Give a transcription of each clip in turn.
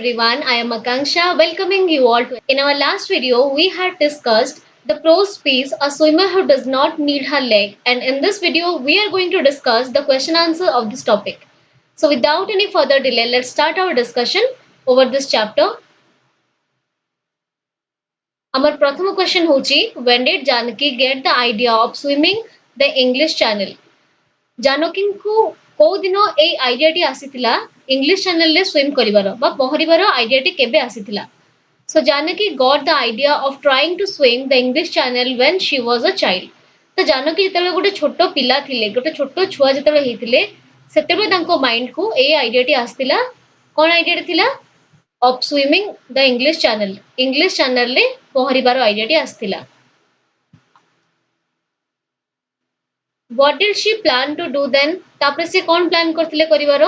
everyone, I am Akanksha welcoming you all to. In our last video, we had discussed the prose piece A Swimmer Who Does Not Need Her Leg, and in this video, we are going to discuss the question answer of this topic. So, without any further delay, let's start our discussion over this chapter. Our prathama question hochi, when did Janaki get the idea of swimming the English Channel? ଜାନକୀଙ୍କୁ କୋଉ ଦିନ ଏଇ ଆଇଡିଆଟି ଆସିଥିଲା English ଚ୍ୟାନେଲରେ ସ୍ୱିମ୍ କରିବାର ବା ପହଁରିବାର ଆଇଡିଆଟି କେବେ ଆସିଥିଲା? So Janaki got the idea of trying to swim the English Channel when she was a child. ତ ଜାନକୀ ଯେତେବେଳେ ଗୋଟେ ଛୋଟ ପିଲା ଥିଲେ, ଗୋଟେ ଛୋଟ ଛୁଆ ଯେତେବେଳେ ହେଇଥିଲେ, ସେତେବେଳେ ତାଙ୍କ ମାଇଣ୍ଡକୁ ଏଇ ଆଇଡିଆଟି ଆସିଥିଲା। କଣ ଆଇଡିଆଟି ଥିଲା? of swimming the English Channel. English ଚ୍ୟାନେଲରେ ପହଁରିବାର ଆଇଡିଆଟି ଆସିଥିଲା। What did she plan to do then? ତାପରେ ସେ କଣ ପ୍ଲାନ୍ କରିଥିଲେ କରିବାର?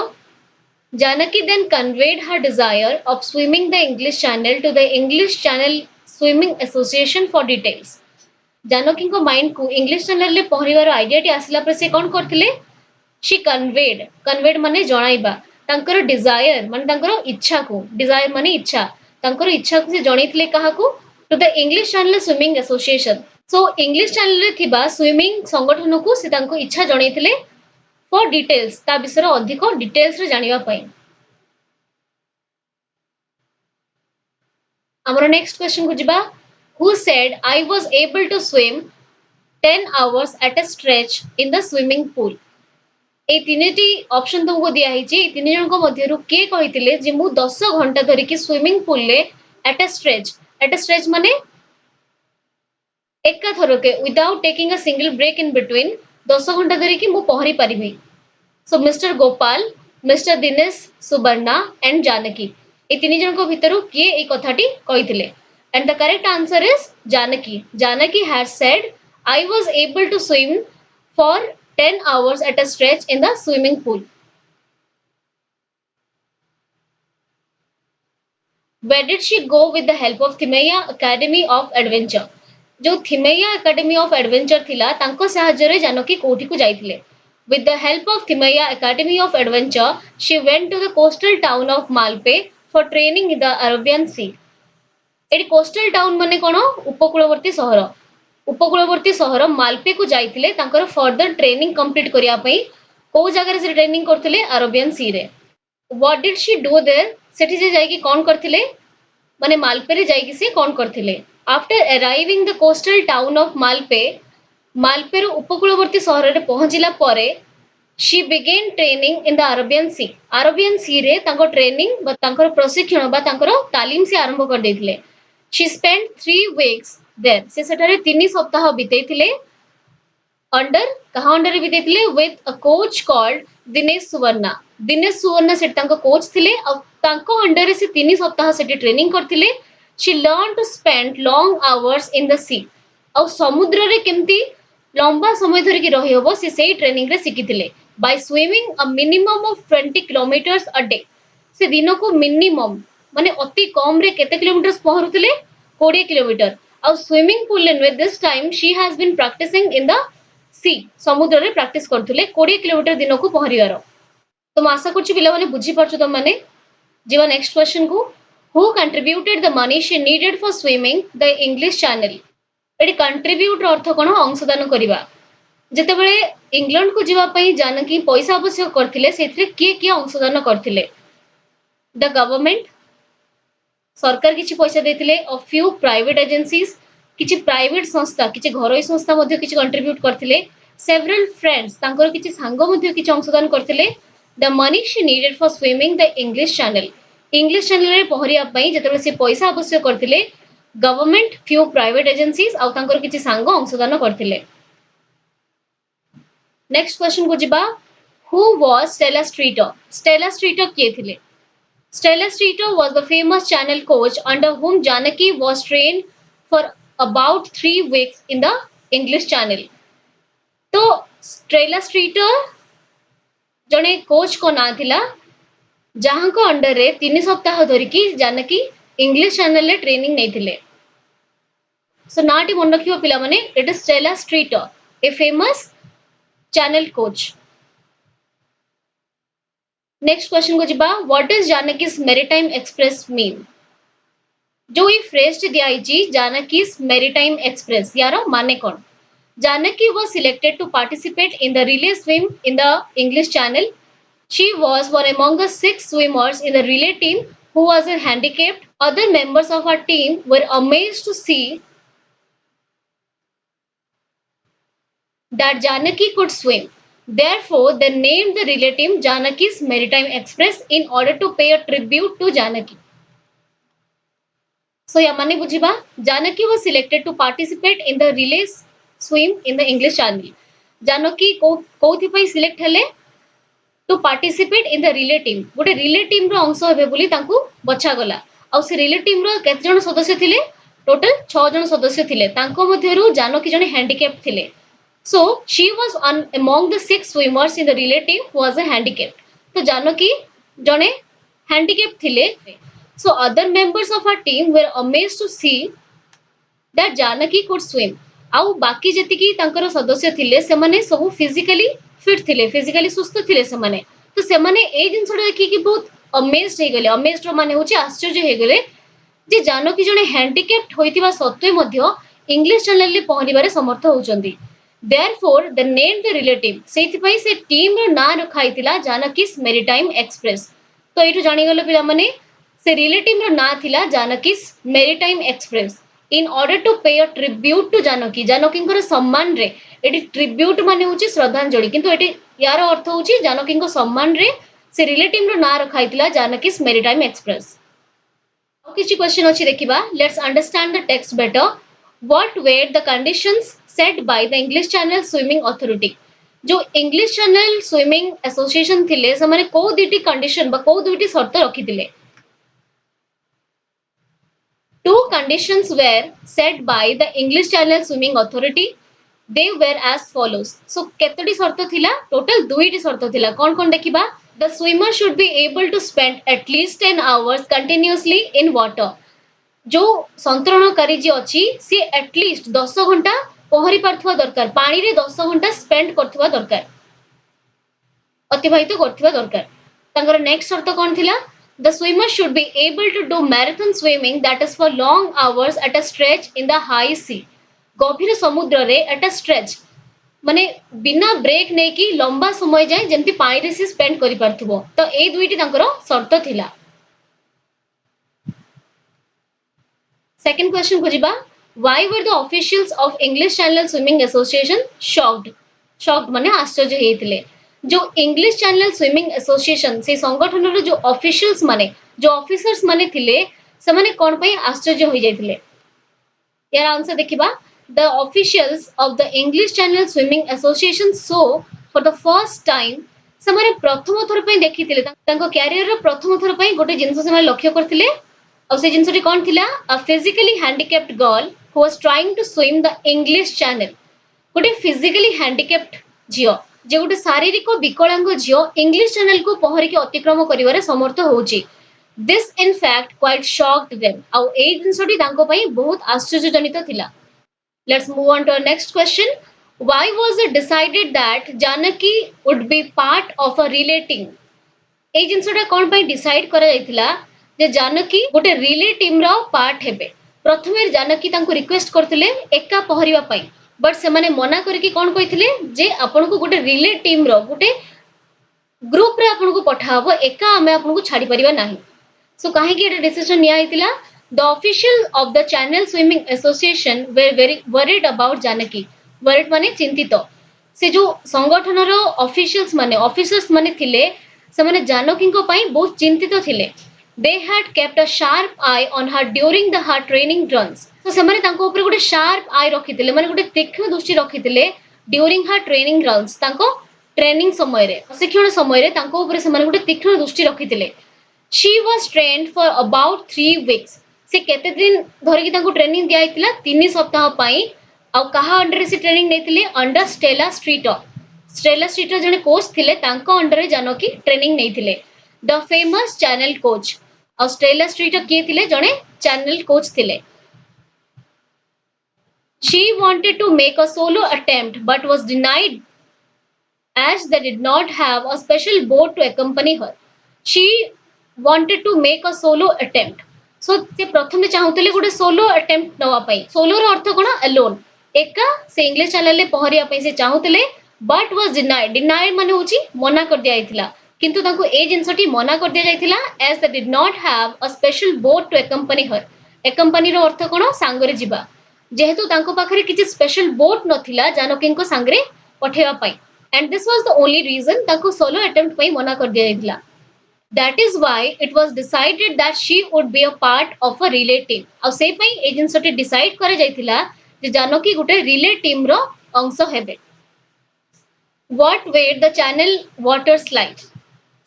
Janaki then conveyed her desire of swimming the English Channel to the English Channel Swimming Association for details. ଜାନକୀଙ୍କ ମାଇଣ୍ଡକୁ ଇଂଲିଶ ଚ୍ୟାନେଲରେ ପହଁରିବାର ଆଇଡିଆଟି ଆସିଲା ପରେ ସେ କଣ କରିଥିଲେ? She conveyed ମାନେ ଜଣାଇବା ତାଙ୍କର desire ମାନେ ତାଙ୍କର ଇଚ୍ଛାକୁ desire ମାନେ ଇଚ୍ଛା ତାଙ୍କର ଇଚ୍ଛାକୁ ସେ ଜଣେଇଥିଲେ କାହାକୁ? To the English Channel Swimming Association. So English ଚ୍ୟାନେଲରେ ଥିବା ସୁଇମିଂ ସଂଗଠନକୁ ସେ ତାଙ୍କ ଇଚ୍ଛା ଜଣେଇଥିଲେ ଫର ଡିଟେଲ୍ସ ତା ବିଷୟରେ ଅଧିକ ଡିଟେଲ୍ସରେ ଜାଣିବା ପାଇଁ। ଆମର ନେକ୍ସଟ କ୍ୱେଶ୍ଚନକୁ ଯିବା। Who said I was able to swim 10 hours at a stretch in the swimming pool? এই ତିନିଟି ଅପସନ ତୁମକୁ ଦିଆହେଇଛି। ଏଇ ତିନି ଜଣଙ୍କ ମଧ୍ୟରୁ କିଏ କହିଥିଲେ ଯେ ମୁଁ 10 ଘଣ୍ଟା ଧରିକି ସୁଇମିଂ ପୁଲରେ at a stretch ମାନେ ଏକା ଥରକେ without taking a single break in between 10 ଘଣ୍ଟା ଧରିକି ମୁଁ ପହଁରି ପାରିବି। So Mr. Gopal, Mr. Dinesh, Subarna and Janaki. এই ତିନି ଜଣଙ୍କ ଭିତରୁ କିଏ এই କଥାଟି କହିଥିଲେ? And the correct answer is Janaki. Janaki has said I was able to swim for 10 hours at a stretch in the swimming pool. Where did she go with the help of Thimaiya Academy of Adventure? जो Thimayya academy of adventure थिला तांको साहाଯ୍ୟରେ जानकी कोठीକୁ ଯାଇଥିଲେ। With the help of Thimaiya Academy of Adventure, she went to the coastal town of Malpe for training in the Arabian Sea. एडी coastal town माने कोन? उपकूलवर्ती सहर। उपकूलवर्ती सहर मालपे को जाइथिले तांकर फर्दर ट्रेनिंग कंप्लीट करिया पई। को जगह से ट्रेनिंग करथिले? अरेबियन सी रे। What did she do there? सेठी जे जाई कि कोन करथिले? माने मालपे रे जाई कि से कोन करथिले? After arriving the coastal town of Malpe, Malpe रो उपकूलवर्ती सहर रे पहुंचिला परे she began training in the Arabian Sea. Arabian Sea रे तांको ट्रेनिंग बा तांकर प्रशिक्षण बा तांकर तालीम से आरंभ कर देथिले। She spent 3 weeks there. से सेठारे 3 सप्ताह बितेइथिले। Under कहा अंडर रे बितेइथिले? With a coach called Dinesh Suvarna. Dinesh सुवर्णा से तांको कोच थिले और तांको अंडर रे से 3 सप्ताह सेठी ट्रेनिंग करथिले। She learned to spend long hours in the sea. और समुद्र रे केमती लंबा समय धरि कि रहि होबो से सेही ट्रेनिंग रे सिखिथिले। By swimming a minimum of 20 kilometers a day. से दिनो को मिनिमम माने अति कम रे केते किलोमीटर पहरुथिले? 20 किलोमीटर। और स्विमिंग पूल रे this time she has been practicing in the sea. समुद्र रे प्रैक्टिस करथुले 20 किलोमीटर दिनो को पहरिवार। तो मैं आशा करछि पिला माने बुझी पारछु तम माने। जीवा नेक्स्ट क्वेश्चन को। Who contributed the money she needed for swimming the English Channel? एडी कंट्रीब्यूट अर्थ कोन? अंशदान करिबा। जेतेबेले इंग्लैंड को जीवा पई जानकी पैसा आवश्यक करथिले सेथिरे किए अंशदान करथिले? द गवर्नमेंट सरकार किछि पैसा देथिले। अ फ्यू प्राइवेट एजेंसीज किछि प्राइवेट संस्था किछि घरोई संस्था मध्ये किछि कंट्रीब्यूट करथिले। सेवरल फ्रेंड्स तांकर किछि सांग मध्ये किछि अंशदान करथिले। The money she needed for swimming the English channel. English channel रे पहरिया पई जेतेबेले से पैसा आवश्यक करथिले गवर्नमेंट फ्यू प्राइवेट एजेंसीज आ तांकर किछि सांग अंशदान करथिले। नेक्स्ट क्वेश्चन को जिबा। Who was Stella Streeter? Stella Streeter किए थिले? Stella Streeter was the famous channel coach under whom Janaki was trained for about 3 weeks in the English Channel. तो Stella Streeter जने कोच को ना थिला जहां को अंडर रे 3 सप्ताह धरिकी जानकी इंग्लिश चैनल रे ट्रेनिंग नै थिले। सो नाटी मन रखियो पिला माने it is Stella Streeter a famous channel coach. Next question को जिबा what does Janaki's maritime express mean जो ये फ्रेज दिया जानकीस मैरीटाइम एक्सप्रेस यार माने कौन Janaki was selected to participate in the relay swim in the English Channel. She was one among the 6 swimmers in the relay team who was handicapped. Other members of her team were amazed to see that Janaki could swim. Therefore, they named the relay team Janaki's Maritime Express in order to pay a tribute to Janaki. So, Yamane Bujiba, Janaki was selected to participate in the relay swim in the English Channel. Janaki कोउथि select हेले to participate in the relay team गोटे relay team रो अंश हेबे बोली तांकू बछा गला आ से relay team रो केते जण सदस्य थिले टोटल 6 जण सदस्य थिले तांको मध्यरु जानकी जणे हैंडीकैप थिले so she was one among the 6 swimmers in the relay team who was a handicap तो जानकी जणे हैंडीकैप थिले so other members of our team were amazed to see that Janaki could swim आउ बाकी जेतिकी तांकर सदस्य थिले से माने सब फिजिकली फिट थिले फिजिकली सुस्थ थिले से माने तो से माने ए जिंसटा देखि कि बहुत अमेज्ड हे गेले अमेज्ड माने होची आश्चर्य हे गेले जे जानकी जने हैंडीकैप्ड होइतिबा सत्वे मध्य इंग्लिश चैनल ले पहरिबारे समर्थ होचंदी therefore the name the relative सेति पई से टीम रो ना रखाइतिला जानकीस मैरीटाइम एक्सप्रेस तो एटु जानि गलो पिला माने से रिलेटिव रो ना थिला Janaki's maritime express in order to pay a tribute to Janaki Janaki सम्मान रे एटी ट्रिब्यूट माने होची श्रद्धांजलि किंतु एटी यार अर्थ होची जानकी सम्मान रे से रिलेटिव रो ना रखाइतिला जानकीस मैरीटाइम एक्सप्रेस और किछि क्वेश्चन अछि देखिबा let's understand the text better what were the conditions set by the English channel swimming authority जो इंग्लिश चैनल स्विमिंग एसोसिएशन थिले से माने को दुटी कंडीशन बा को दुटी शर्त रखितिले Two conditions were set by the English Channel Swimming Authority. They were as follows. So, केतोटी शर्त थिला? Total दुईटी शर्त थिला. कौन देखिबा? The swimmer should be able to spend at least 10 hours continuously in water. जो संतरणकारी जे अछि से at least 10 घंटा पहरी पारथुवा दरकार. पानी रे 10 घंटा स्पेंड करथुवा दरकार. अतिबाहित करथुवा दरकार. तांकर नेक्स्ट शर्त कौन थिला? The swimmer should be able to do marathon swimming that is for long hours at a stretch in the high sea. गभीर समुद्र रे at a stretch माने बिना ब्रेक नै कि लंबा समय जाय जेंति पानी रे से स्पेंड करि परथुबो तो ए दुईटी तांकर शर्त थिला सेकंड क्वेश्चन को जिबा why were the officials of English Channel Swimming Association shocked माने आश्चर्य हेतिले जो इंग्लिश चैनल स्विमिंग एसोसिएशन से संगठन रो जो ऑफिशियल्स माने जो ऑफिसर्स माने थिले से माने कोन पई आश्चर्य होई जायतिले यार आंसर देखिबा the officials of the English channel swimming association so for the first time से माने प्रथम थर पई देखितिले तांको कैरियर रो प्रथम थर पई गोटे जिंस से माने लक्ष्य करथिले और से जिंसटी कोन थिला a physically handicapped girl who was trying to swim the English channel गोटे फिजिकली हैंडीकैप्ड जियो जे गोटे शारीरिक विकलांग झील इंग्लिश चैनल को पहरिक अतिक्रम करिवारे समर्थ होउची this in fact quite shocked them आ ए जिंसटी तांको पई बहुत आश्चर्यजनित थिला let's move on to our next question why was it decided that Janaki would be part of a relay team ए जिंसटा कोन पई डिसाइड करा जायतिला जे जानकी गोटे रिले टीम रो पार्ट हेबे प्रथमे जानकी तांको रिक्वेस्ट करथिले एका पहरिबा पई बट से माने मना करके कौन कहिथिले जे आपन को गोटे रिले टीम रो गोटे ग्रुप रे आपन को पठाबो एका हमें आपन को छाडी परिबा नाही सो काहे कि एटा डिसीजन निया हितिला the official of the channel swimming association were very worried about Janaki worried माने चिंतित से जो संगठन रो ऑफिशियल्स माने ऑफिसर्स माने थिले से माने जानकी को पई बहुत चिंतित थिले they had kept a sharp eye on her during the her training runs तो सेमाने तांको ऊपर गोटे शार्प आई रखितिले माने गोटे तीक्ष्ण दृष्टि रखितिले ड्यूरिंग हर ट्रेनिंग रन्स तांको ट्रेनिंग समय रे प्रशिक्षण समय रे तांको ऊपर सेमाने गोटे तीक्ष्ण दृष्टि रखितिले she was trained for about 3 weeks से केते दिन धरिकी तांको ट्रेनिंग दिया हितिला 3 सप्ताह पई आ कहा अंडर से ट्रेनिंग नेतिले अंडर स्टेला स्ट्रीटर जने कोच थिले तांको अंडर रे जानकी ट्रेनिंग नेतिले the famous channel coach Stella Streeter किए थिले जने चैनल कोच थिले She wanted to make a solo attempt but was denied as they did not have a special boat to accompany her. she wanted to make a solo attempt. So ସେ ପ୍ରଥମେ ଚାହୁଁଥିଲେ ଗୋଟେ solo attempt ନେବା ପାଇଁ। solo ର ଅର୍ଥ କଣ? alone। ଏକା ସେ ଇଂଲିଶ ଚ୍ୟାନେଲରେ ପହଁରିବା ପାଇଁ ସେ ଚାହୁଁଥିଲେ but was denied। denied ମାନେ ହଉଛି ମନା କରିଦିଆଯାଇଥିଲା। କିନ୍ତୁ ତାଙ୍କୁ ଏ ଜିନିଷଟି ମନା କରିଦିଆଯାଇଥିଲା as they did not have a special boat to accompany her। accompany ର ଅର୍ଥ କଣ? ସାଙ୍ଗରେ ଯିବା। ଯେହେତୁ ତାଙ୍କ ପାଖରେ କିଛି ସ୍ପେଶାଲ ବୋଟ୍ ନଥିଲା ଜାନକୀଙ୍କ ସାଙ୍ଗରେ ପଠେଇବା ପାଇଁ। and this was the only reason ତାଙ୍କୁ solo attempt ପାଇଁ ମନା କରିଦିଆଯାଇଥିଲା। that is why it was decided that she would be a part of a relay team। ଆଉ ସେଇ ପାଇଁ ଏ ଜିନିଷଟି ଡିସାଇଡ୍ କରାଯାଇଥିଲା ଯେ ଜାନକୀ ଗୋଟେ ରିଲେ ଟିମ୍ର ଅଂଶ ହେବେ। what were the channel waters like?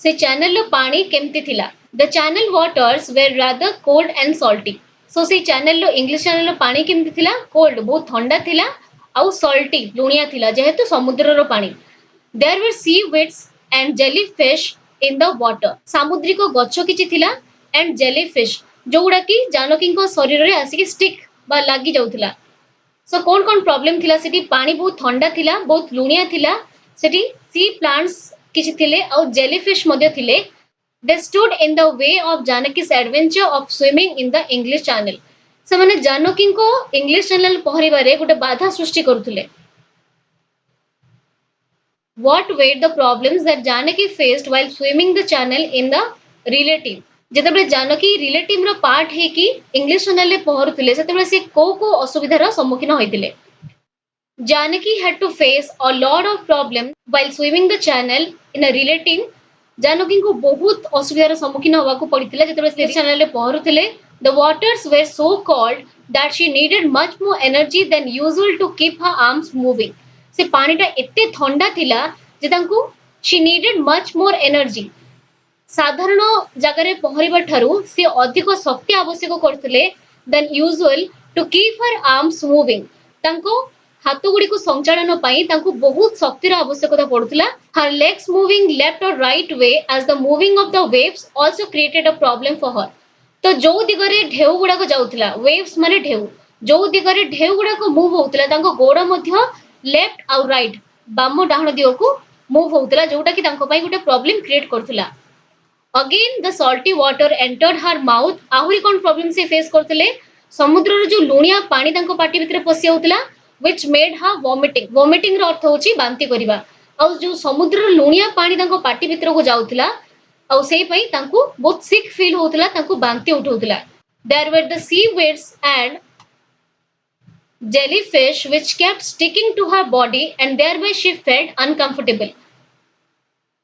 ସେ ଚ୍ୟାନେଲର ପାଣି କେମିତି ଥିଲା? the channel waters were rather cold and salty। so ସେଇ ଚ୍ୟାନେଲର ଇଂଲିଶ ଚ୍ୟାନେଲର ପାଣି କେମିତି ଥିଲା? cold ବହୁତ ଥଣ୍ଡା ଥିଲା ଆଉ salty ଲୁଣିଆ ଥିଲା ଯେହେତୁ ସମୁଦ୍ରର ପାଣି। there were seaweeds and jellyfish in the water। ସାମୁଦ୍ରିକ ଗଛ କିଛି ଥିଲା and jellyfish ଯୋଉଗୁଡା କି ଜାନକୀଙ୍କ ଶରୀରରେ ଆସିକି ଷ୍ଟିକ୍ ବା ଲାଗି ଯାଉଥିଲା। so କଣ କଣ ପ୍ରୋବ୍ଲେମ ଥିଲା ସେଠି? ପାଣି ବହୁତ ଥଣ୍ଡା ଥିଲା, ବହୁତ ଲୁଣିଆ ଥିଲା, ସେଠି ସି ପ୍ଲାଣ୍ଟସ୍ କିଛି ଥିଲେ ଆଉ ଜେଲିଫିsh ମଧ୍ୟ ଥିଲେ। they stood in the way of Janaki's adventure of swimming in the English Channel। ସେମାନେ ଜାନକୀଙ୍କ ଇଂଲିଶ ଚ୍ୟାନେଲ ପହଁରିବାରେ ଗୋଟେ ବାଧା ସୃଷ୍ଟି କରୁଥିଲେ। what were the problems that Janaki faced while swimming the channel in the relay team? ଯେତେବେଳେ Janaki relay ଟିମ୍ର part ହେଇକି English ଚ୍ୟାନେଲରେ ପହଁରୁଥିଲେ ସେତେବେଳେ ସେ କୋଉ କୋଉ ଅସୁବିଧାର ସମ୍ମୁଖୀନ ହୋଇଥିଲେ? Janaki had to face a lot of problems while swimming the channel in a relay team। ଜାନକୀଙ୍କୁ ବହୁତ ଅସୁବିଧାର ସମ୍ମୁଖୀନ ହେବାକୁ ପଡ଼ିଥିଲା ଯେତେବେଳେ ସେ ଚ୍ୟାନେଲରେ ପହଁରୁଥିଲେ। the waters were so cold that she needed much more energy than usual to keep her arms moving। ସେ ପାଣିଟା ଏତେ ଥଣ୍ଡା ଥିଲା ଯେ ତାଙ୍କୁ she needed much more energy। ସାଧାରଣ ଜାଗାରେ ପହଁରିବା ଠାରୁ ସେ ଅଧିକ ଶକ୍ତି ଆବଶ୍ୟକ କରୁଥିଲେ than usual to keep her arms moving। ତାଙ୍କ ହାତ ଗୁଡ଼ିକୁ ସଞ୍ଚାଳନ ପାଇଁ ତାଙ୍କୁ ବହୁତ ଶକ୍ତିର ଆବଶ୍ୟକତା ପଡୁଥିଲା। her legs moving left or right way as the moving of the waves also created a problem for her। ତ ଯୋଉ ଦିଗରେ ଢେଉ ଗୁଡାକ ଯାଉଥିଲା, waves ମାନେ ଢେଉ, ଯୋଉ ଦିଗରେ ଢେଉ ଗୁଡାକ ମୁଭ୍ ହଉଥିଲା ତାଙ୍କ ଗୋଡ ମଧ୍ୟ ଲେଫ୍ଟ ଆଉ ରାଇଟ୍ ବାମ ଡାହାଣ ଦିଗକୁ ମୁଭ୍ ହଉଥିଲା ଯୋଉଟା କି ତାଙ୍କ ପାଇଁ ଗୋଟେ ପ୍ରୋବ୍ଲେମ କ୍ରିଏଟ୍ କରୁଥିଲା। again the salty water entered her mouth। ଆହୁରି କଣ ପ୍ରୋବ୍ଲେମ ସେ ଫେସ୍ କରୁଥିଲେ? ସମୁଦ୍ରର ଯୋଉ ଲୁଣିଆ ପାଣି ତାଙ୍କ ପାଟି ଭିତରେ ପଶି ଯାଉଥିଲା which made her vomiting। vomiting ର ଅର୍ଥ ହଉଛି ବାନ୍ତି କରିବା। ଆଉ ଯୋଉ ସମୁଦ୍ରର ଲୁଣିଆ ପାଣି ତାଙ୍କ ପାଟି ଭିତରକୁ ଯାଉଥିଲା ଆଉ ସେଇ ପାଇଁ ତାଙ୍କୁ ବହୁତ sick feel ହଉଥିଲା, ତାଙ୍କୁ ବାନ୍ତି ଉଠଉଥିଲା। there were the seaweeds and jellyfish which kept sticking to her body and thereby she felt uncomfortable।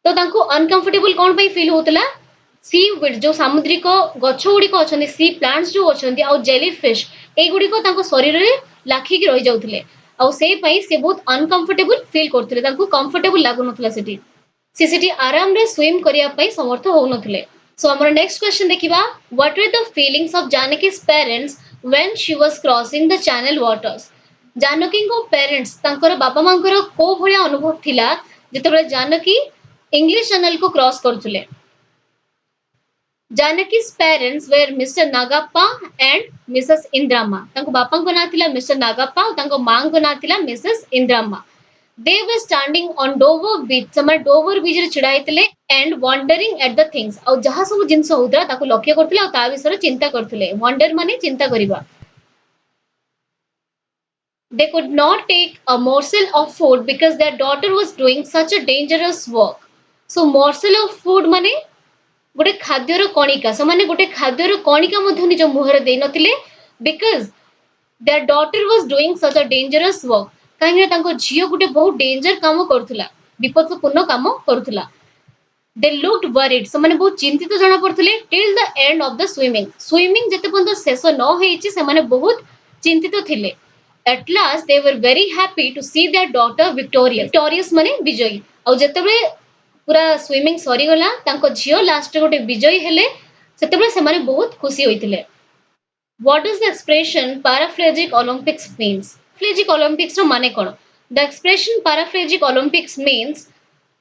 ତ ତାଙ୍କୁ ଅନକମ୍ଫର୍ଟେବଲ କଣ ପାଇଁ ଫିଲ୍ ହଉଥିଲା? ସି ୱିଡ୍ ଯୋଉ ସାମୁଦ୍ରିକ ଗଛ ଗୁଡ଼ିକ ଅଛନ୍ତି, ସି ପ୍ଲାଣ୍ଟସ୍ ଯୋଉ ଅଛନ୍ତି ଆଉ ଜେଲିଫିsh ଏଇଗୁଡ଼ିକ ତାଙ୍କ ଶରୀରରେ ଲାଖିକି ରହିଯାଉଥିଲେ ଆଉ ସେଇ ପାଇଁ ସେ ବହୁତ ଅନକମ୍ଫର୍ଟେବଲ ଫିଲ୍ କରୁଥିଲେ, ତାଙ୍କୁ କମ୍ଫର୍ଟେବଲ ଲାଗୁନଥିଲା ସେଠି। ସେ ସେଠି ଆରାମରେ ସ୍ୱିମ୍ କରିବା ପାଇଁ ସମର୍ଥ ହଉନଥିଲେ। ସୋ ଆମର ନେକ୍ସଟ କ୍ୱେଶ୍ଚନ ଦେଖିବା what were the feelings of ଜାନକୀ's parents when she was crossing the channel waters। ଜାନକୀଙ୍କ ପ୍ୟାରେଣ୍ଟସ୍ ତାଙ୍କର ବାପା ମାଙ୍କର କୋଉ ଭଳିଆ ଅନୁଭବ ଥିଲା ଯେତେବେଳେ ଜାନକୀ ଇଂଲିଶ ଚ୍ୟାନେଲକୁ କ୍ରସ୍ କରୁଥିଲେ? Janaki's parents were Mr. Nagappa and Mrs. Indrama। ତାଙ୍କ ବାପାଙ୍କ ନାଁ ଥିଲା ମିଷ୍ଟର ନାଗାପ୍ପା ଆଉ ତାଙ୍କ ମାଙ୍କ ନାଁ ଥିଲା Mrs ଇନ୍ଦ୍ରାମା। they were standing on Dover beach। ସେମାନେ ଡୋଭର ବିଚରେ ଛିଡା ହେଇଥିଲେ and wondering at the things। ଆଉ ଯାହା ସବୁ ଜିନିଷ ହଉଥିଲା ତାକୁ ଲକ୍ଷ୍ୟ କରୁଥିଲେ ଆଉ ତା ବିଷୟରେ ଚିନ୍ତା କରୁଥିଲେ। wonder ମାନେ ଚିନ୍ତା କରିବା। they could not take a morsel of food because their daughter was doing such a dangerous work। so morsel of food ମାନେ ଗୋଟେ ଖାଦ୍ୟର କଣିକା, ସେମାନେ ଗୋଟେ ଖାଦ୍ୟର କଣିକା ମଧ୍ୟ ନିଜ ମୁହଁରେ ଦେଇନଥିଲେ because their daughter was doing such a dangerous work। କାହିଁକିନା ତାଙ୍କ ଝିଅ ଗୋଟେ ବହୁତ ଡେଞ୍ଜର କାମ କରୁଥିଲା, ବିପଦପୂର୍ଣ୍ଣ କାମ କରୁଥିଲା। they looked worried। ସେମାନେ ବହୁତ ଚିନ୍ତିତ ଜଣା ପଡୁଥିଲେ till the end of the swimming। swimming ଯେତେ ପର୍ଯ୍ୟନ୍ତ ଶେଷ ନ ହେଇଛି ସେମାନେ ବହୁତ ଚିନ୍ତିତ ଥିଲେ। at last they were very happy to see their daughter victorious। victorious ମାନେ ବିଜୟୀ। ଆଉ ଯେତେବେଳେ ପୁରା ସ୍ୱିମିଂ ସରିଗଲା ତାଙ୍କ ଝିଅ ଲାଷ୍ଟରେ ଗୋଟେ ବିଜୟୀ ହେଲେ ସେତେବେଳେ ସେମାନେ ବହୁତ ଖୁସି ହୋଇଥିଲେ। what does the expression paraplegic Olympics means? paraplegic Olympics ର ମାନେ କଣ? the expression paraplegic Olympics means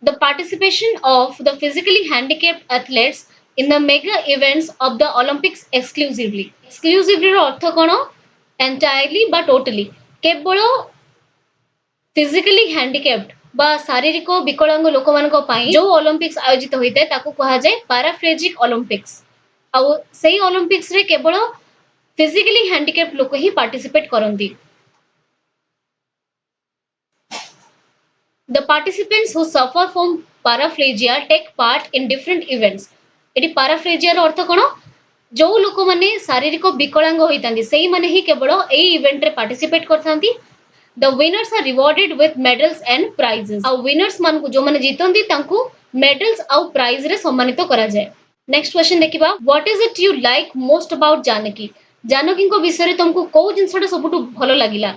the participation of the physically handicapped athletes in the mega events of the Olympics exclusively। exclusively ର ଅର୍ଥ କଣ? entirely ବା totally। କେବଳ physically handicapped बा शारीरिक विकलांग लोक मानक पई जो ओलंपिक्स आयोजित होइते ताकू कहा जाय पैराप्लेजिक ओलंपिक्स। आउ सेही ओलंपिक्स रे केवल फिजिकली हैंडिकैप्ड लोक ही participate करंती। The participants who suffer from paraplegia take part in different events. Eighty paraplegia रो अर्थ कोन? जो लोक माने शारीरिक विकलांग होइतांती सेही माने ही केवल एई इवेंट रे participate करथांती। The winners are rewarded with medals and prizes. आउ winners मान को जो माने जीतंती तांकू medals आउ prize रे सम्मानित करा जाय। नेक्स्ट क्वेश्चन देखिबा what is it you like most about Janaki? Janaki को विषय रे तुमको को जिंसटा सबुटु भलो लागिला?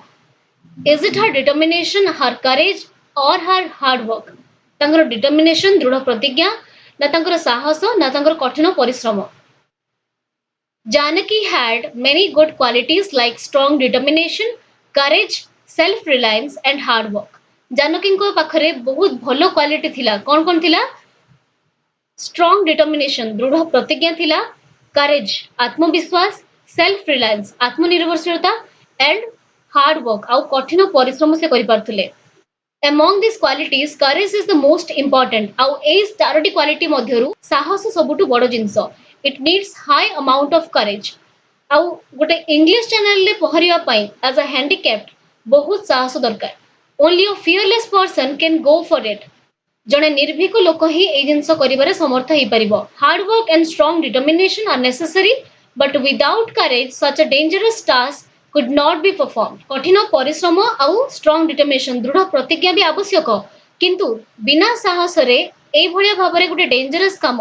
Is it her determination, her courage or her hard work? तांकर determination दृढ़ प्रतिज्ञा ना तांकर साहस ना तांकर कठिन परिश्रम। Janaki had many good qualities like strong determination, courage, self-reliance and hard work. Janaki को पाखरे बहुत भलो क्वालिटी थिला। कौन थिला? स्ट्रॉन्ग डिटर्मिनेशन दृढ़ प्रतिज्ञा थिला, करेज आत्मविश्वास, सेल्फ रिलायंस आत्मनिर्भरशीलता एंड हार्ड वर्क आउ कठिन परिश्रम से करि पारथुले। Among these qualities, courage is the most important. आउ एई चारोटी क्वालिटी मध्यरु साहस सबुटु बड़ जिंस। It needs high amount of courage. आउ गोटे इंग्लिश चैनल ले पहरिया पई एज अ हैंडीकैप्ड बहुत साहस दरकार। Only a fearless person can go for it. जड़े निर्भीक लोक ही ए जिनस करिबारे समर्थ हेई परिबो। Hard work and strong determination are necessary but without courage such a dangerous task could not be perform. कठिन परिश्रम आउ स्ट्रॉन्ग डिटर्मिनेशन दृढ़ प्रतिज्ञा भी आवश्यक किंतु बिना साहस रे ए भलिया भाबरे गुटे डेंजरस काम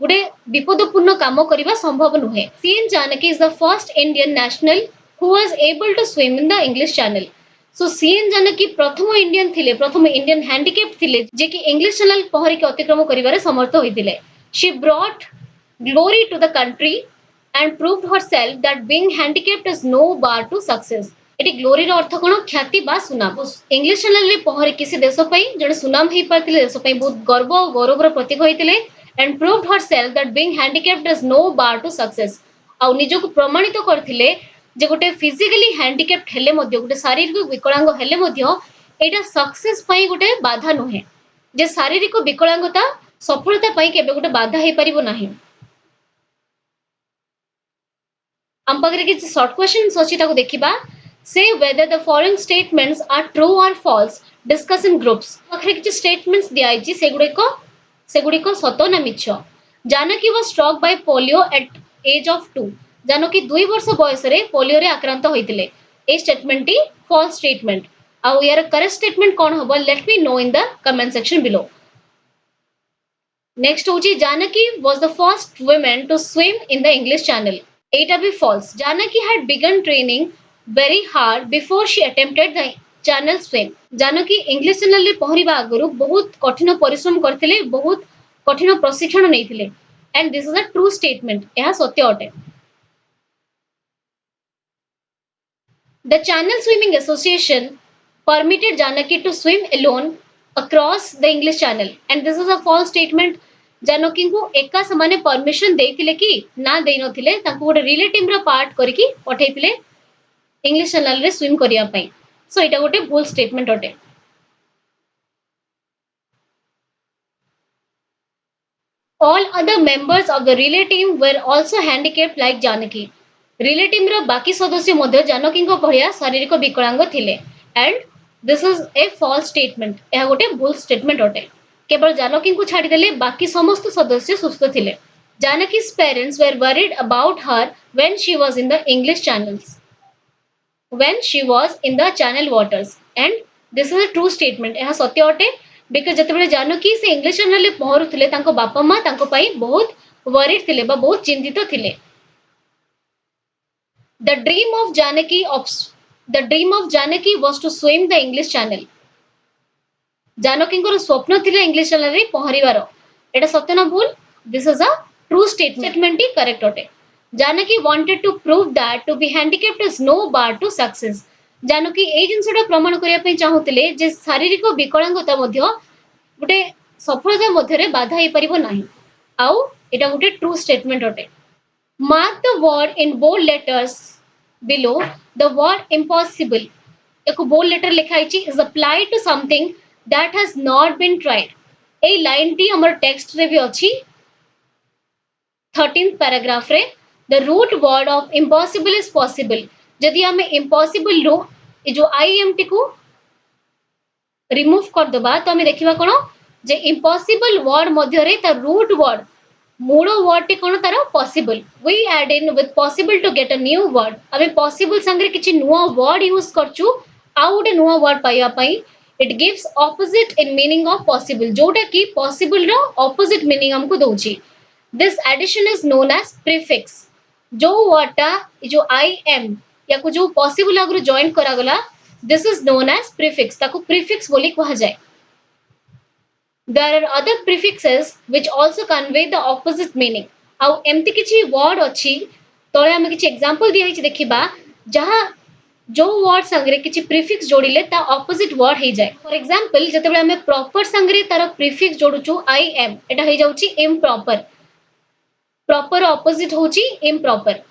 गुटे विपदपूर्ण काम करिबा संभव नुहे। CN Janaki is the first Indian national who was able to swim in the English channel. So CN Janaki प्रथम इंडियन थिले, प्रथम इंडियन हैंडीकैप्ड थिले जे कि इंग्लिश चैनल पहरी के अतिक्रम करिवारे समर्थ होइतिले। She brought glory to the country and proved herself that being handicapped is no bar to success. एटी ग्लोरी रो अर्थ कोन? ख्याति बा सुनाम। इंग्लिश चैनल रे पहरी किसी देश पई जने सुनाम हेई पारतिले, देश पई बहुत गर्व और गौरवर प्रतीक होइतिले and proved herself that being handicapped is no bar to success. आउ निजको प्रमाणित करथिले जे गोटे फिजिकली हैंडीकैप्ड हेले मध्य गोटे शारीरिक विकलांग हेले मध्य एटा सक्सेस पई गोटे बाधा नुहे। जे शारीरिक विकलांगता सफलता पई केबे गोटे बाधा हेई परिबो नाही। हम पाखरे किछि शॉर्ट क्वेश्चंस अछि ताको देखिबा। से whether the following statements are true or false, discuss in groups। पाखरे किछि स्टेटमेंट्स दिया अछि सेगुडी को सत ना मिछ। Janaki was struck by polio at age of 2। Janaki 2 वर्ष बयस रे पोलियो रे आक्रांत होइतिले। ए स्टेटमेंट टी फॉल्स स्टेटमेंट। आउ यार करेक्ट स्टेटमेंट कोन हबो? Let me know in the comment section below. Next होची Janaki was the first woman to swim in the English Channel। एटा भी false। Janaki had begun training very hard before she attempted the channel swim। Janaki English channel रे पहरिबा आगरु बहुत कठिन परिश्रम करथिले, बहुत कठिन प्रशिक्षण नैथिले and this is a true statement. यह सत्य अटे। The Channel Swimming Association permitted Janaki to swim alone across the English Channel and this is a false statement। Janaki को एका समाने परमिशन देइथिले कि ना देइ नथिले, तांको गोटे रिलेटिव रो पार्ट करिकि पठेइथिले इंग्लिश चैनल रे स्विम करिया पई। सो एटा गोटे भूल स्टेटमेंट अटे। All other members of the relay team were also handicapped like Janaki। Relay team रो बाकी सदस्य मध्य जानकी को भलिया शारीरिक विकलांग थिले and this is a false statement. यह गोटे भूल स्टेटमेंट अटे। केवल जानकी को छाड़ी देले बाकी समस्त सदस्य सुस्थ थिले। Janaki's parents were worried about her when she was in the English channels, when she was in the channel waters and this is a true statement। यह सत्य अटे बिकॉज़ जतबेले जानकी से इंग्लिश चैनल ले पहरुथिले तांको बापा मां तांको पई बहुत वरीड थिले बा बहुत चिंतित थिले। The dream of Janaki was to swim the English Channel। Janaki को स्वप्न थिले इंग्लिश चैनल रे पहरिवार। एटा सत्य ना भूल? This is a true statement he correct अटे। Janaki wanted to prove that to be handicapped is no bar to success। Janaki ए जिंसटा प्रमाण करिया पई चाहुतिले जे शारीरिक विकलांगता मध्य गोटे सफलता मध्य रे बाधा हे परिबो नाही। आउ एटा गोटे ट्रू स्टेटमेंट अटे। Mark the word in bold letters below। The word impossible एक बोल्ड लेटर लिखा है is applied to something that has not been tried. এই লাইনটি আমার টেক্সটরে भी ଅଛି 13th paragraph रे. The root word of impossible is possible. जदि आमे impossible रो ए जो IMT को रिमूव कर दबा तो आमे देखिबा कोन जे impossible word मध्य रे ता root word मूल word टी कोन तार possible. We add in with possible to get a new word. आमे possible संगे किछि नुवा word यूज करचु आ गोटे नुवा word पाइबा पई. It gives opposite in meaning of possible. जोटा कि possible रो opposite meaning हमको दोची. This addition is known as prefix. जो word टा जो I am या को जो possible आगु join करा गला, this is known as prefix. ताको prefix बोली कहा जाए. There are other prefixes which also convey the opposite meaning. आउ एमती किछि word अछि तळे हम किछि एग्जांपल दिया हिच देखिबा जहां जो वर्ड संगे किछि प्रीफिक्स जोड़िले ता ऑपोजिट वर्ड हे जाय. फॉर एग्जांपल जतबे हमें प्रॉपर संगे तार प्रीफिक्स जोड़ुचु आई एम एटा हे जाउची इम्प्रॉपर. प्रॉपर ऑपोजिट होची इम्प्रॉपर.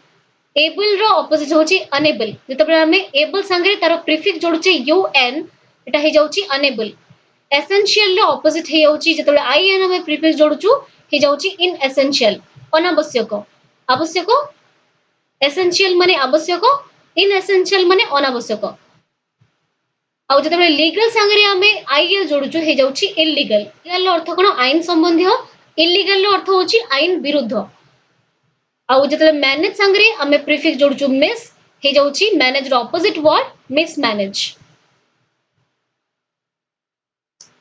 एबल रो ऑपोजिट होची अनेबल. जतबे हमें एबल संगे तार प्रीफिक्स जोड़ुचे यू एन एटा हे जाउची अनेबल. एसेंशियल रो ऑपोजिट हे जाउची जतबे आई एन हमें प्रीफिक्स जोड़ुचु हे जाउची इन एसेंशियल अनावश्यक. आवश्यक एसेंशियल माने आवश्यक इन एसेंशियल माने अनावश्यक. आउ जतबे लीगल संगे हमें आईएल जोड़ुचु हे जाउची इलीगल. लीगल अर्थ कोन आईन संबंधी. इलीगल अर्थ होची आईन विरुद्ध. आउ जतबे मैनेज संगे हमें प्रीफिक्स जोड़ुचु मिस हे जाउची मैनेज रो ऑपोजिट वर्ड मिसमैनेज.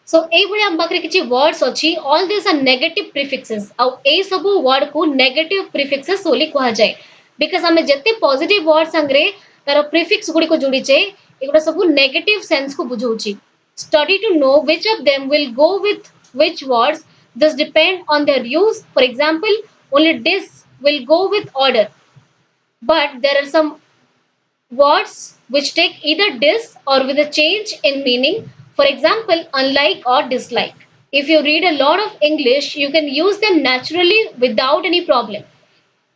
सो ए भली हम पाखरे किछि वर्ड्स अछि. All this are negative prefixes. आउ ए सब वर्ड को नेगेटिव प्रीफिक्सेस बोली कहा जाय. बिकॉज़ हमें जते पॉजिटिव वर्ड संगे तार प्रीफिक्स गुडी को जोड़ीचे एगुडा सब नेगेटिव सेंस को बुझौची. Study to know which of them will go with which words. This depend on their use. For example, only this will go with order. But there are some words which take either dis or with a change in meaning. For example, unlike or dislike. If you read a lot of English, you can use them naturally without any problem.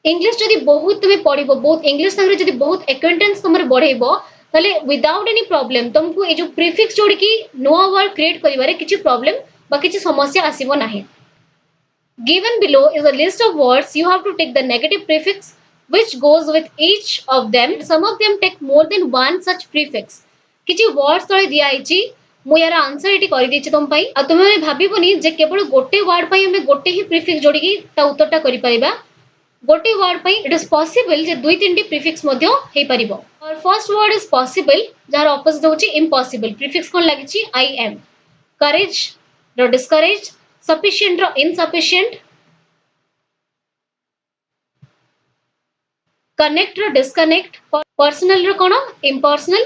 English जदि बहुत तुम पढ़िबो बहुत English संगे जदि बहुत acquaintance तुमर बढ़ेबो ताले without any problem तुमको ए जो प्रीफिक्स जोड़ की नुवा वर्ड क्रिएट करिवारे किछि प्रॉब्लम बा किछि समस्या आसीबो नाही. Given below is a list of words. You have to take the negative prefix which goes with each of them. Some of them take more than one such prefix. किछि words तळे दिया आइछि मु यार answer eighty करि दिछि तुम पई. आ तुमे भाबिबोनी जे केवल गोटे वर्ड पई हमें गोटे ही प्रीफिक्स जोड़ी की ता उत्तरटा करि परिबा. गोटे वर्ड पई इट इज पॉसिबल जे दुई तीन टी प्रीफिक्स मध्य हे परिबो. और फर्स्ट वर्ड इज पॉसिबल जार ऑपोजिट होची इम्पॉसिबल. प्रीफिक्स कोन लागिछि आई एम. करेज रो डिस्करेज. सफिशिएंट रो इनसफिशिएंट. कनेक्ट रो डिस्कनेक्ट. पर्सनल रो कोन इम्पर्सनल.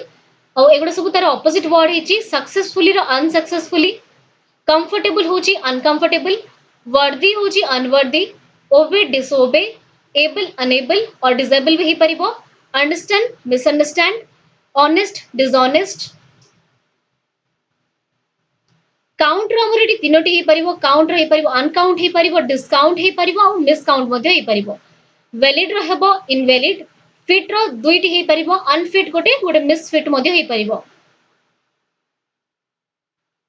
और एगुडा सब तार ऑपोजिट वर्ड हिची सक्सेसफुली रो अनसक्सेसफुली. कंफर्टेबल होची अनकंफर्टेबल. वर्दी होची unworthy. Obey disobey. Able unable और डिसेबल भी परिबो. Understand misunderstand. Honest dishonest. Count रो हमर एटी तीनोटी हे परिबो. काउंट रो हे परिबो अनकाउंट हे परिबो डिस्काउंट हे परिबो और मिसकाउंट मध्ये हे परिबो. वैलिड रो हेबो इनवैलिड. फिट रो दुईटी हे परिबो. अनफिट गोटे गोटे मिसफिट मध्ये हे परिबो.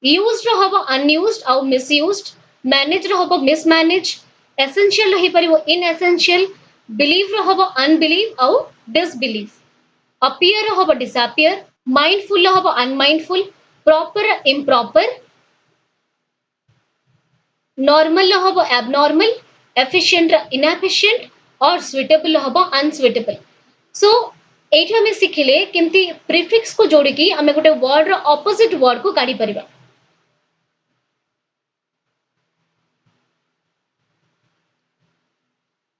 यूज्ड रो हेबो अनयूज्ड और मिसयूज्ड. मैनेज रो हेबो मिसमैनेज. एसेंशियल हे परिबो इनएसेंशियल. बिलीव रो हेबो अनबिलीव और डिसबिलीव. अपीयर रो हेबो डिसअपीयर. माइंडफुल रो हेबो अनमाइंडफुल. Proper improper. नॉर्मल रो हेबो एबनॉर्मल. एफिशिएंट रो इनएफिशिएंट और सुइटेबल रो हेबो अनसुइटेबल. सो एठी हमें सिखिले केमती प्रीफिक्स को जोड़ी की हमें गोटे वर्ड रो ऑपोजिट वर्ड को काढी परिबा.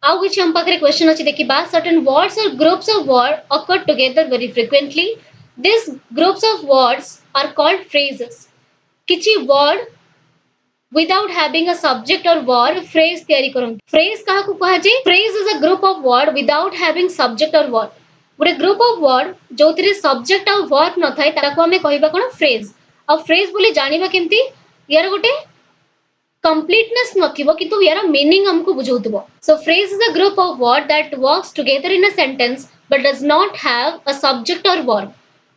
How which हम पाखरे क्वेश्चन अछि देखिबा. Certain words or groups of words occur together very frequently. These groups of words are called phrases. किछि word without having a subject or verb phrase तयारी करन. Phrase काहा को कहा जे. Phrase is a group of word without having subject or verb. गोटे group of word जोथिरे subject और verb न थाए ताको हमें कहिबा कोन फ्रेज. आ फ्रेज बोली जानिबा केमती यार गोटे completeness नथिबो किंतु यार मीनिंग हमको बुझौतबो. So phrase is a group of word that works together in a sentence but does not have a subject or verb.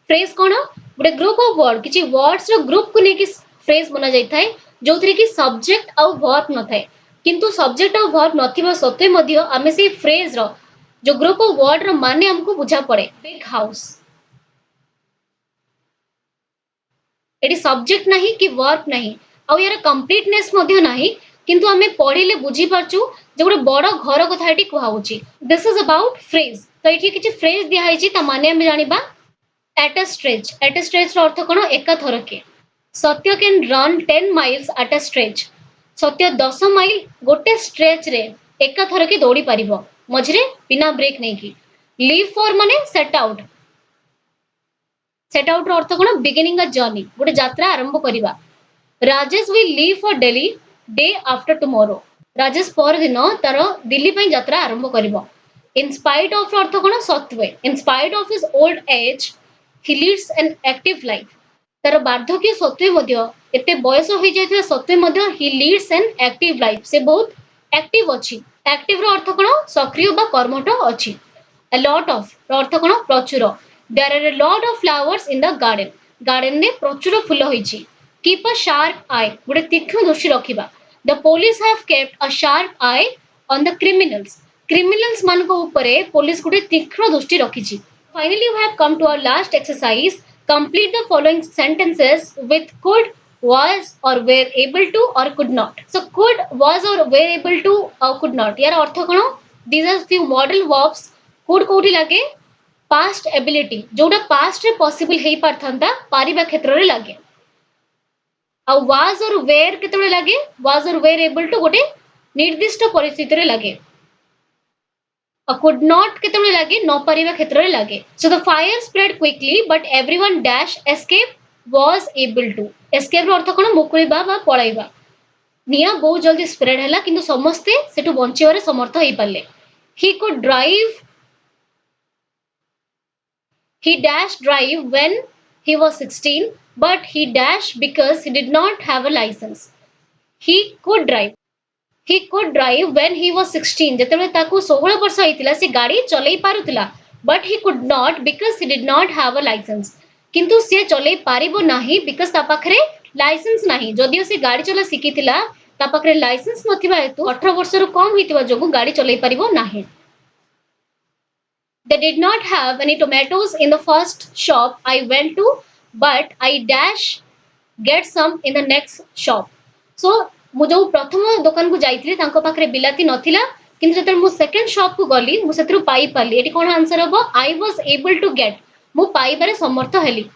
Phrase कोन गोटे ग्रुप ऑफ वर्ड किछि वर्ड्स रो ग्रुप को नेकी फ्रेज बना जाई थाए जोथरे कि सब्जेक्ट आउ वर्ब न थाए किंतु सब्जेक्ट आउ वर्ब नथिबा सत्वे मध्य आमे से फ्रेज रो जो ग्रुप ऑफ वर्ड रो माने हमको बुझा पड़े बिग हाउस एटी सब्जेक्ट नहीं कि वर्ब नहीं आउ यार कंप्लीटनेस मध्य नहीं किंतु आमे पढिले बुझी पारचू जे गोटे बड़ घर कथा एटी कुहाउची दिस इज अबाउट फ्रेज तो एठी किछि फ्रेज दिया हैची ता माने आमे जानिबा एट अ स्ट्रेच रो अर्थ कोन एका थरके सत्य can run 10 miles at a stretch सत्य 10 माइल गोटे स्ट्रेच रे एका थरके दौड़ी पारिबो मझरे बिना ब्रेक नहीं की लीव फॉर माने सेट आउट रो अर्थ कोन बिगिनिंग अ जर्नी गोटे यात्रा आरंभ करिबा Rajesh will leave for Delhi day after tomorrow Rajesh पर दिन तार दिल्ली पई यात्रा आरंभ करिबो इन स्पाइट ऑफ अर्थ कोन सत्वे in spite of his old age he leads an active life तार बार्धक्य सत्वे मध्य एते बयस होई जायथिबा सत्वे मध्य he leads an active life से बहुत एक्टिव अछि एक्टिव रो अर्थ कोन सक्रिय बा कर्मठ अछि a lot of रो अर्थ कोन प्रचुर there are a lot of flowers in the garden ने प्रचुर फूल होईची keep a sharp eye गुटे तीक्ष्ण दृष्टि रखिबा the police have kept a sharp eye on the criminals मान को ऊपरे पुलिस गुटे तीक्ष्ण दृष्टि रखिची finally we have come to our last exercise complete the following sentences with could was or were able to or could not so could was or were able to or could not यार अर्थ कोन these are few model verbs could कोठी लागे past ability जोटा past रे possible हेई पारथंता Paribas क्षेत्र रे लागे आ was और where केतबे लागे वाज और वेयर एबल टू गोटे निर्दिष्ट परिस्थिति रे लागे a could not केतबे लागे न पारिबा क्षेत्र रे लागे so the fire spread quickly but everyone dash escape was able to escape रो अर्थ कोन मुकुळीबा बा पळाइबा निया बहुत जल्दी स्प्रेड हैला किंतु समस्ते सेटु बंचिबारे समर्थ हेई पाले he could drive he dashed drive when he was 16 but he dashed because he did not have a license he could drive he could drive when he was 16 जेतेबे ताकू 16 वर्ष हेतिला से गाड़ी चलै पारुतिला but he could not because he did not have a license किंतु से चलै पारिबो नाही because ता पाखरे लाइसेंस नाही जदियो से गाड़ी चला सिकितिला ता पाखरे लाइसेंस नथिबा हेतु 18 वर्ष रु कम हेतिबा जोगु गाड़ी चलै पारिबो नाही They did not have any tomatoes in the first shop I went to, but I dash get some in the next shop. So मु जो प्रथम दुकान को जाइथिले तांको पाखरे बिलाती नथिला किंतु जते मु सेकंड शॉप को गली मु सेतरु पाई पाली एटी कोन आंसर हबो I was able to get मु पाई बारे समर्थ heli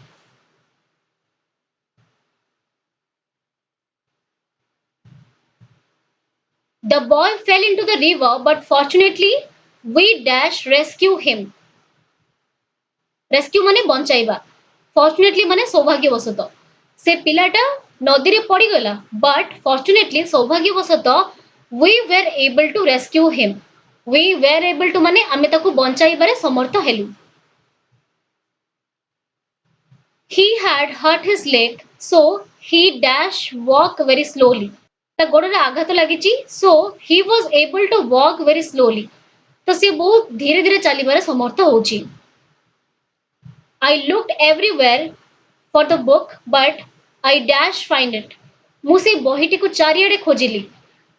The boy fell into the river but fortunately we dash rescue him. Rescue माने बंचाइबा फॉर्चुनेटली माने सौभाग्यवशत से पिलाटा नदी रे पड़ी गला बट फॉर्चुनेटली सौभाग्यवशत we were able to rescue him we were able to माने आमे ताकू बंचाइबारे समर्थ हेलु he had hurt his leg so he dash walk very slowly ता गोड़ रे आघात लागिची so he was able to walk very slowly तो से बहुत धीरे धीरे चलीबारे समर्थ होउची I looked everywhere for the book, but I dash find it. मुसे बहिटी को चारियाडे खोजिली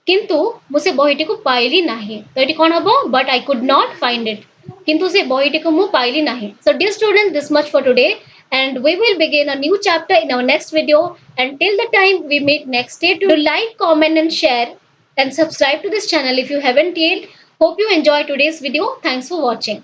किंतु मुसे बहिटी को पाइली नाही तो एटी कोन हबो but I could not find it किंतु से बहिटी को मु पाइली नाही so dear students this much for today and we will begin a new chapter in our next video and till the time we meet next day to like comment and share and subscribe to this channel if you haven't yet hope you enjoyed today's video thanks for watching